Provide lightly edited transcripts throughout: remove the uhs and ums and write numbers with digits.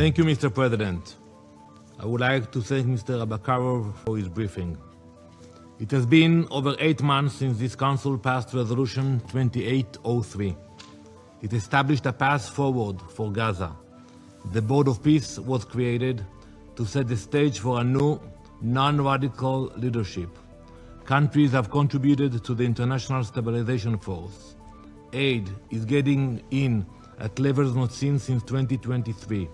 Thank you, Mr. President. I would like to thank Mr. Abakarov for his briefing. It has been over 8 months since this Council passed Resolution 2803. It established a path forward for Gaza. The Board of Peace was created to set the stage for a new, non-radical leadership. Countries have contributed to the International Stabilization Force. Aid is getting in at levels not seen since 2023.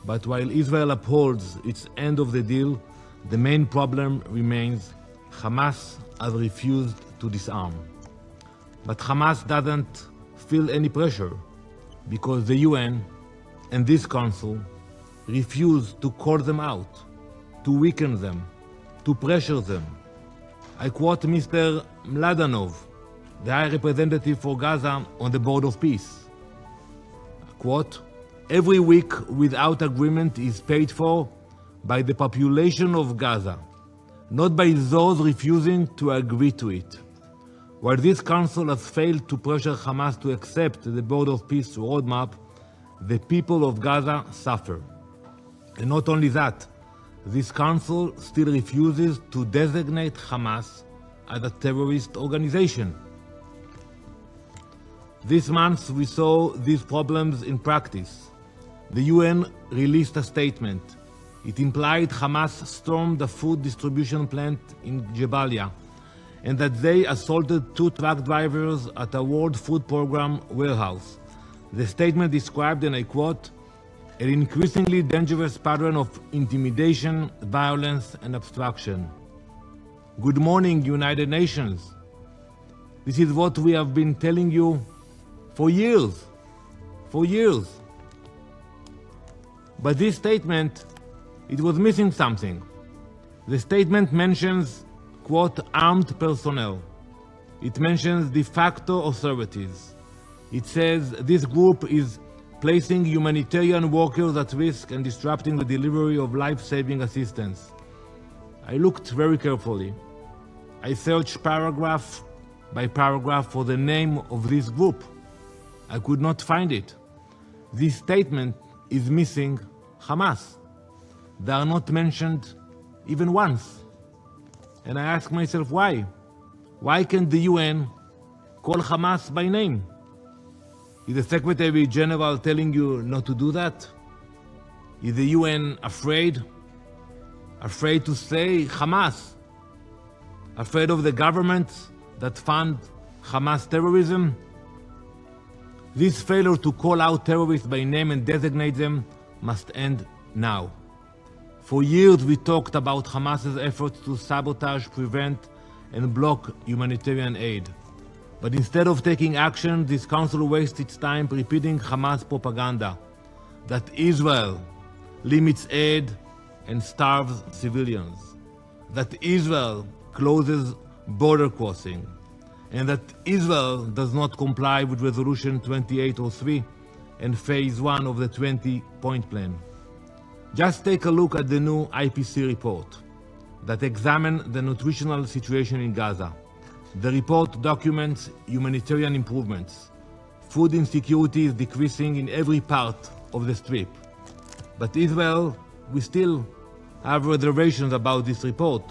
But while Israel upholds its end of the deal, the main problem remains: Hamas has refused to disarm. But Hamas doesn't feel any pressure because the UN and this Council refuse to call them out, to weaken them, to pressure them. I quote Mr. Mladenov, the High Representative for Gaza on the Board of Peace. Quote, "Every week without agreement is paid for by the population of Gaza, not by those refusing to agree to it. While this Council has failed to pressure Hamas to accept the Board of Peace roadmap, the people of Gaza suffer. And not only that, this Council still refuses to designate Hamas as a terrorist organization." This month we saw these problems in practice. The UN released a statement. It implied Hamas stormed a food distribution plant in Jabalia and that they assaulted 2 truck drivers at a World Food Program warehouse. The statement described, and I quote, "an increasingly dangerous pattern of intimidation, violence, and obstruction." Good morning, United Nations. This is what we have been telling you for years. But this statement, it was missing something. The statement mentions, quote, "armed personnel." It mentions de facto authorities. It says this group is placing humanitarian workers at risk and disrupting the delivery of life-saving assistance. I looked very carefully. I searched paragraph by paragraph for the name of this group. I could not find it. This statement is missing Hamas. They are not mentioned even once. And I ask myself why? Why can't the UN call Hamas by name? Is the Secretary General telling you not to do that? Is the UN afraid? Afraid to say Hamas? Afraid of the governments that fund Hamas terrorism? This failure to call out terrorists by name and designate them must end now. For years we talked about Hamas's efforts to sabotage, prevent, and block humanitarian aid. But instead of taking action, this Council wastes its time repeating Hamas propaganda that Israel limits aid and starves civilians, that Israel closes border crossing, and that Israel does not comply with Resolution 2803 and Phase 1 of the 20-point plan. Just take a look at the new IPC report that examines the nutritional situation in Gaza. The report documents humanitarian improvements. Food insecurity is decreasing in every part of the Strip. But Israel, we still have reservations about this report.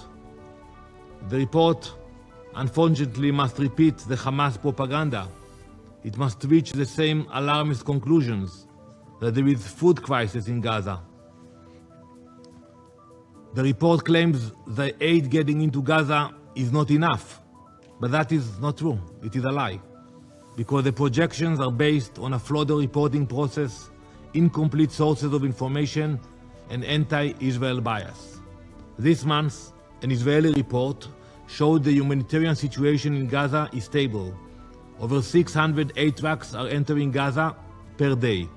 The report, unfortunately, must repeat the Hamas propaganda. It must reach the same alarmist conclusions that there is food crisis in Gaza. The report claims the aid getting into Gaza is not enough, but that is not true. It is a lie, because the projections are based on a flawed reporting process, incomplete sources of information, and anti-Israel bias. This month, an Israeli report showed the humanitarian situation in Gaza is stable. Over 600 aid trucks are entering Gaza per day,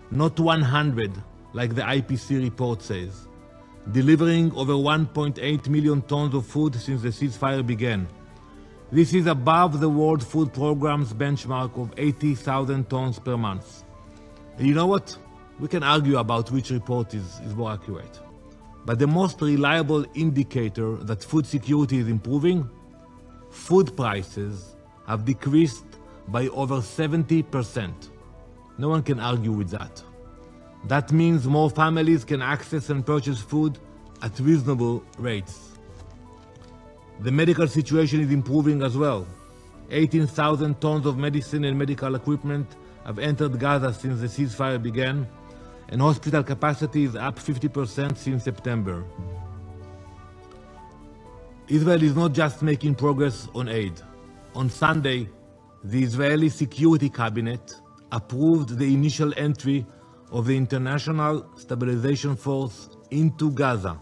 not 100 like the IPC report says, delivering over 1.8 million tons of food since the ceasefire began. This is above the World Food Programme's benchmark of 80,000 tons per month. And you know what? We can argue about which report is more accurate. But the most reliable indicator that food security is improving, food prices have decreased by over 70%. No one can argue with that. That means more families can access and purchase food at reasonable rates. The medical situation is improving as well. 18,000 tons of medicine and medical equipment have entered Gaza since the ceasefire began, and hospital capacity is up 50% since September. Israel is not just making progress on aid. On Sunday, the Israeli Security Cabinet approved the initial entry of the International Stabilization Force into Gaza,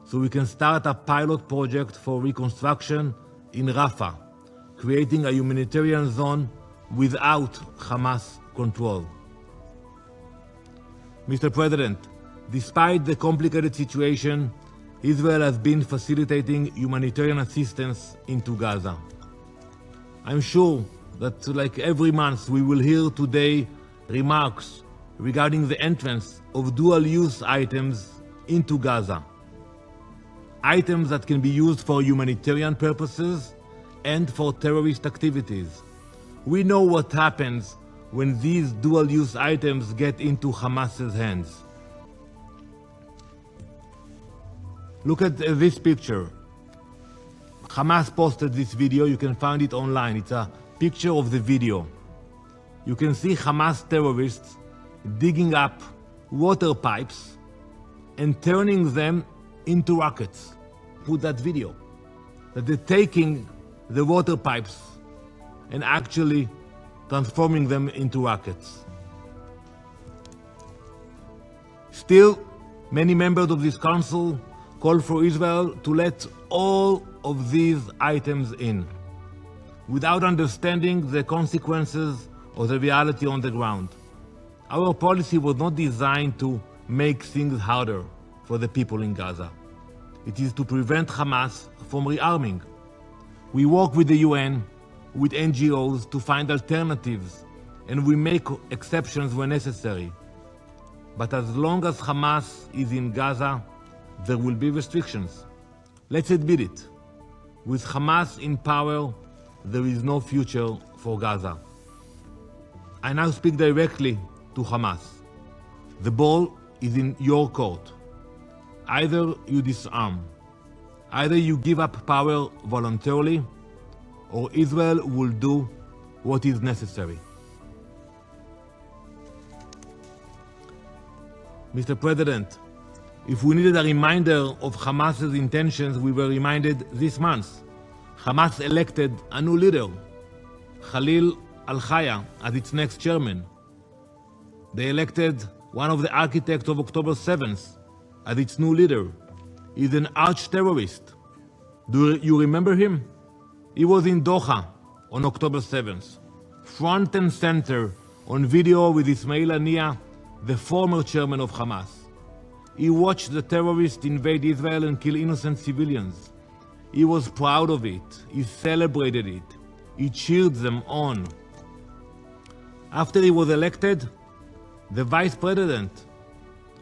so we can start a pilot project for reconstruction in Rafah, creating a humanitarian zone without Hamas control. Mr. President, despite the complicated situation, Israel has been facilitating humanitarian assistance into Gaza. I'm sure that, like every month, we will hear today remarks regarding the entrance of dual-use items into Gaza. Items that can be used for humanitarian purposes and for terrorist activities. We know what happens when these dual-use items get into Hamas's hands. Look at this picture. Hamas posted this video. You can find it online. It's a picture of the video. You can see Hamas terrorists digging up water pipes and turning them into rockets. Put that video. That they're taking the water pipes and actually transforming them into rockets. Still, many members of this council call for Israel to let all of these items in, without understanding the consequences of the reality on the ground. Our policy was not designed to make things harder for the people in Gaza. It is to prevent Hamas from rearming. We work with the UN, with NGOs to find alternatives, and we make exceptions when necessary. But as long as Hamas is in Gaza, there will be restrictions. Let's admit it. With Hamas in power, there is no future for Gaza. I now speak directly to Hamas. The ball is in your court. Either you disarm, either you give up power voluntarily, or Israel will do what is necessary. Mr. President, if we needed a reminder of Hamas's intentions, we were reminded this month. Hamas elected a new leader, Khalil al-Haya, as its next chairman. They elected one of the architects of October 7th as its new leader. He's an arch-terrorist. Do you remember him? He was in Doha on October 7th, front and center on video with Ismail Haniyeh, the former chairman of Hamas. He watched the terrorists invade Israel and kill innocent civilians. He was proud of it. He celebrated it. He cheered them on. After he was elected, the vice president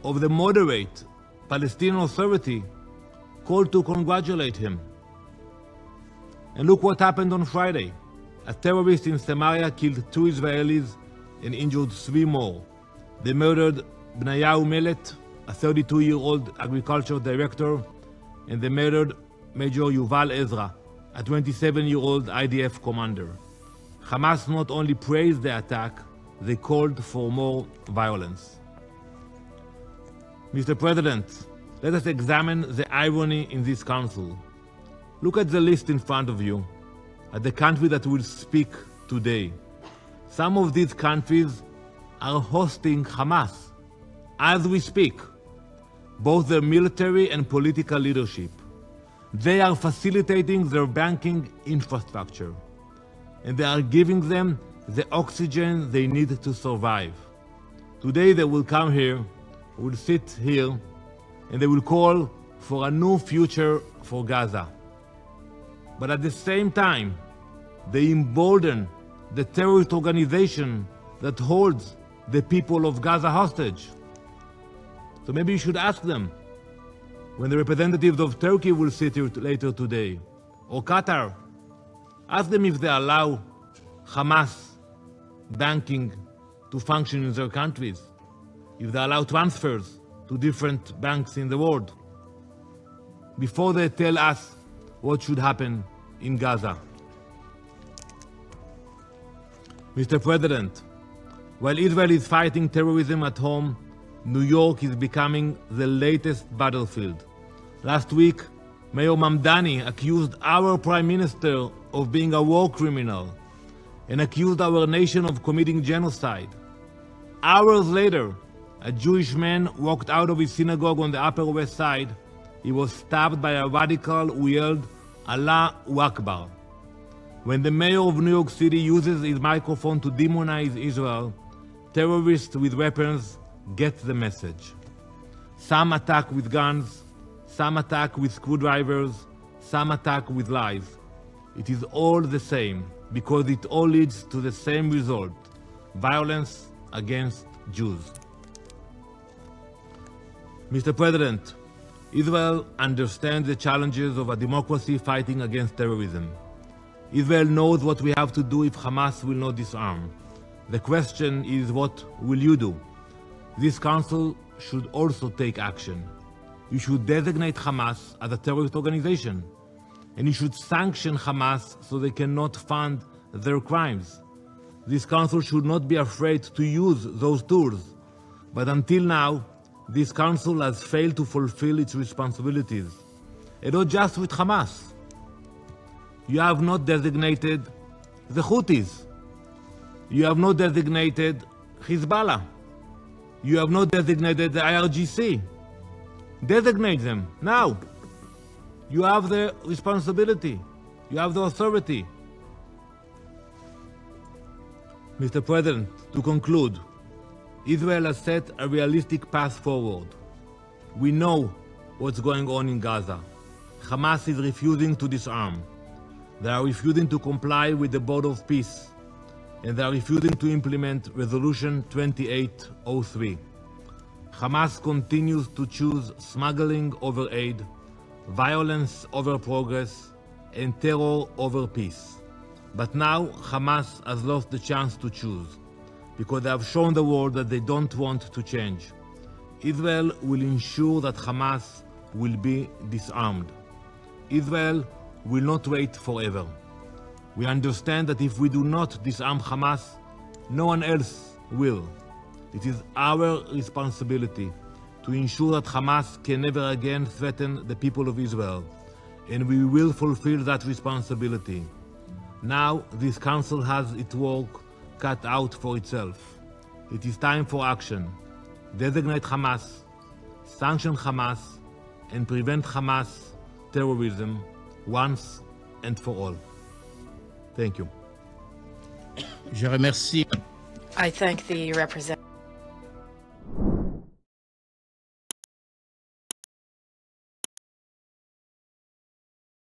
of the moderate Palestinian Authority called to congratulate him. And look what happened on Friday. A terrorist in Samaria killed 2 Israelis and injured 3 more. They murdered Bnayahu Melet, a 32-year-old agriculture director, and they murdered Major Yuval Ezra, a 27-year-old IDF commander. Hamas not only praised the attack, they called for more violence. Mr. President, let us examine the irony in this council. Look at the list in front of you, at the country that will speak today. Some of these countries are hosting Hamas as we speak, both their military and political leadership. They are facilitating their banking infrastructure, and they are giving them the oxygen they need to survive. Today they will come here, will sit here, and they will call for a new future for Gaza. But at the same time, they embolden the terrorist organization that holds the people of Gaza hostage. So maybe you should ask them, when the representatives of Turkey will sit here later today, or Qatar, ask them if they allow Hamas banking to function in their countries. if they allow transfers to different banks in the world, before they tell us what should happen in Gaza. Mr. President, while Israel is fighting terrorism at home, New York is becoming the latest battlefield. Last week, Mayor Mamdani accused our Prime Minister of being a war criminal and accused our nation of committing genocide. Hours later, a Jewish man walked out of his synagogue on the Upper West Side. He was stabbed by a radical who yelled, "Allahu Akbar." When the mayor of New York City uses his microphone to demonize Israel, terrorists with weapons get the message. Some attack with guns, some attack with screwdrivers, some attack with lies. It is all the same because it all leads to the same result: violence against Jews. Mr. President, Israel understands the challenges of a democracy fighting against terrorism. Israel knows what we have to do if Hamas will not disarm. The question is, what will you do? This council should also take action. You should designate Hamas as a terrorist organization, and you should sanction Hamas so they cannot fund their crimes. This council should not be afraid to use those tools, but until now, this council has failed to fulfill its responsibilities, and not just with Hamas. You have not designated the Houthis. You have not designated Hezbollah. You have not designated the IRGC. Designate them now. You have the responsibility. You have the authority. Mr. President, to conclude, Israel has set a realistic path forward. We know what's going on in Gaza. Hamas is refusing to disarm. They are refusing to comply with the Board of Peace, and they are refusing to implement Resolution 2803. Hamas continues to choose smuggling over aid, violence over progress, and terror over peace. But now Hamas has lost the chance to choose, because they have shown the world that they don't want to change. Israel will ensure that Hamas will be disarmed. Israel will not wait forever. We understand that if we do not disarm Hamas, no one else will. It is our responsibility to ensure that Hamas can never again threaten the people of Israel, and we will fulfill that responsibility. Now this council has its work cut out for itself. It is time for action. Designate Hamas, sanction Hamas, and prevent Hamas terrorism once and for all. Thank you. Je remercie. I thank the representative.